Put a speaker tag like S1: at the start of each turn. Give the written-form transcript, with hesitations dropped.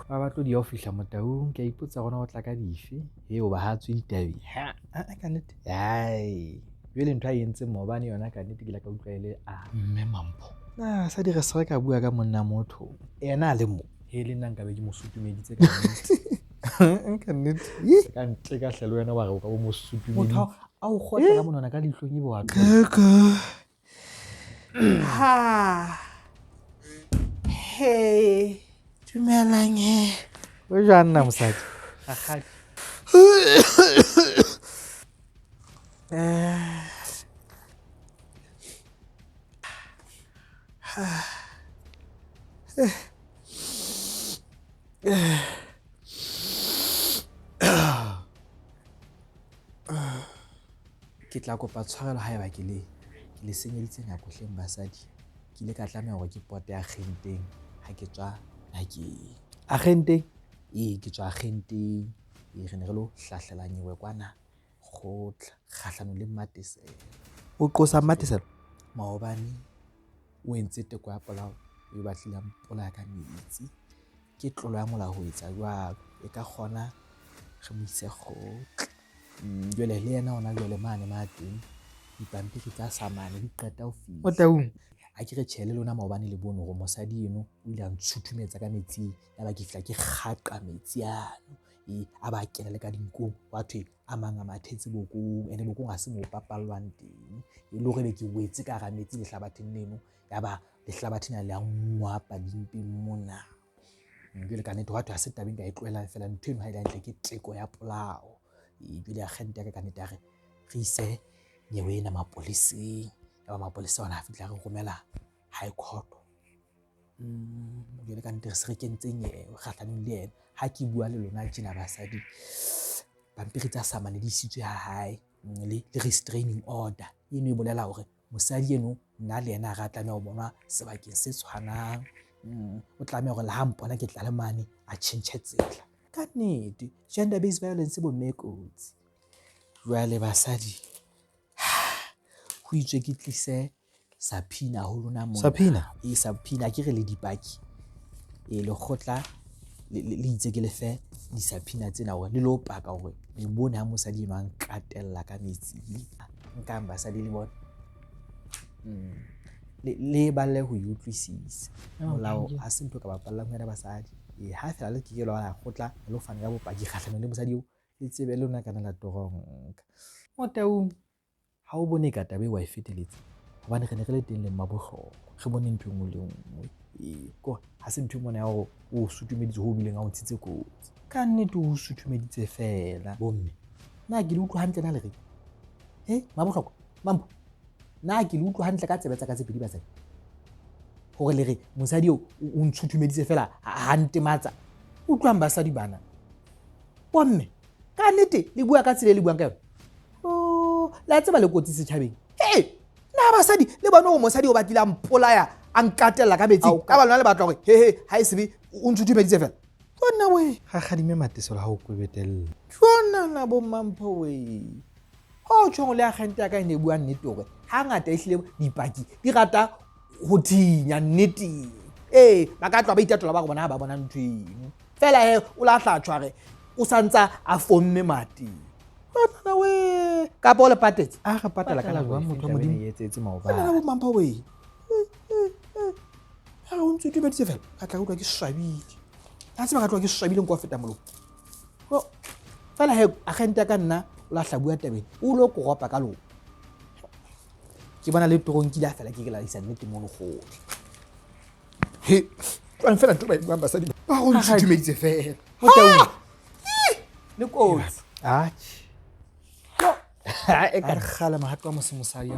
S1: ba batlo di office mo taung ke ipotsa gona go tla ka dife eo ba ha tswe ditabeng ka nnete jwale ntho a entse maobane yona ka nnete ke la ka utlwa ele mme Mampho sa di re se re ka bua ka monna motho ena a le mo he le nna nka be ke mo sutumeditse ka nnete ka nnete ka ntle ka hlelo wena wa re o ka bo mo sutumeditse motho a o kgotla ka monana ka dihlong e bo wa
S2: Hey, dumelang
S1: o jang na mosadi rakgadi ke tla kopa tshwarelo haeba ke le senyeditse nako hleng basadi ke ile ka tlameha hore ke pote agenteng ha ke tswa nakeng agenteng ke tswa agenteng re ne re lo hlahlela nyewe kwana kgotla kgahlano le Mmatisela o qosa Mmatisela maobane o entse teko ya polao e batlile mpolaya ka metsi ke tlolo ya molao ho etsa jwalo e ka kgona re mo ise kgotla jwale le yena ona jwale mane mateng dipampiri tsa samane di qeta ho fihla o taung a ke re tjhele lona maobane le bone hore mosadi eno o ile a ntshuthumetsa ka metsing ya ba ke fihla ke kgaqa metsi ano a ba kena le ka dinkong batho a mang a mathetse bokong ene bokong ha se mo papallwang teng e le hore be ke wetse ka hara metsi lehlabatheng leno ya ba lehlabatheng le a ngwapa dimpeng mona jwale ka nnete batho ha se tabeng ka e tlohelang fela ntho eno ha ile hantle ke teko ya polao jwale agente ya ka nnete ya re ise nyewe ena mapoleseng ya ba mapolesa ona a fihla re romela high court jwale ka nnete re se re kentse nyewe kgahlanong le yena ha ke bua le lona tjena basadi pampiri tsa samane di isitswe ha hae le restraining order eno e bolela hore mosadi eno nna le yena a tlameha ho bonwa sebakeng se tshwanang o tlameha hore le ha mpona ke tla le mane a tjhentjhe tsela ka nnete gender based violence bo mme kotsi jwale basadi ho itswe ke tlise Saphina ho lona mona Saphina ke re le dipaki le kgotla le itse ke le fe di Saphina tsena hore le lo paka hore le bone ha mosadi eno a nkatella ka metsi nkang basadi le bona le balle ho utlwisisa molao ha se ntho ka bapallang ho yena basadi ha fela le ke lo la kgotla le fana ka bopaki kgahlano le mosadi o le tsebe le lona kana la toronka mo taung ha o bone ka tabe wa e feteletse hobane re ne re le teng le mmabohloko re bone ntho engwe le engwe ko ha se ntho mona ya hore o sutumeditse ho bileng a o ntshitse kotsi ka nnete o sutumeditse fela bomme nna ke le utlwa hantle na le re mmabohloko mampo nna ke le utlwa hantle ka tsebe tsa ka tsepedi basadi hore le re mosadi o ntshutumeditse fela ha ntematsa utlwang basadi bana bomme ka nnete le bua ka tsela le buang ka yona la tseba le kotsi setjhabeng na basadi le bona o mosadi o batlile mpolaya a nkatella ka metsi ka ba lona le batla hore ha e sebe o nthutumeditse fela bona we ga gadime Mmatisela ha o kwebetella jona na bo Mampho we ho tshong le agente ya ka ene bua nnete hore ha ngata e hlile dipaki di rata ho thinya nnete ba ka tloa ba itatola ba go bona ba bona ntho eno fela o la hlatshwa re o santsa a fomme mati bona we ka bo le patetse re patela ka la jwang motho mo di etsetse maobane bona bo Mampho we ha o ntse tubeditse fela ka tla utlwa ke swabile ha se ba ka tloa ke swabile nko feta molong fela agente ya ka nna o la hlabua tabeng o lo koropa ka lona ke bona le toronki la fela ke la isa nnete mo lekgotla tloang fela ntho ba di buang basadi ba go ntshutumeditse fela mo taung le kotsi e ka re kgala mahato a mosemosadi ya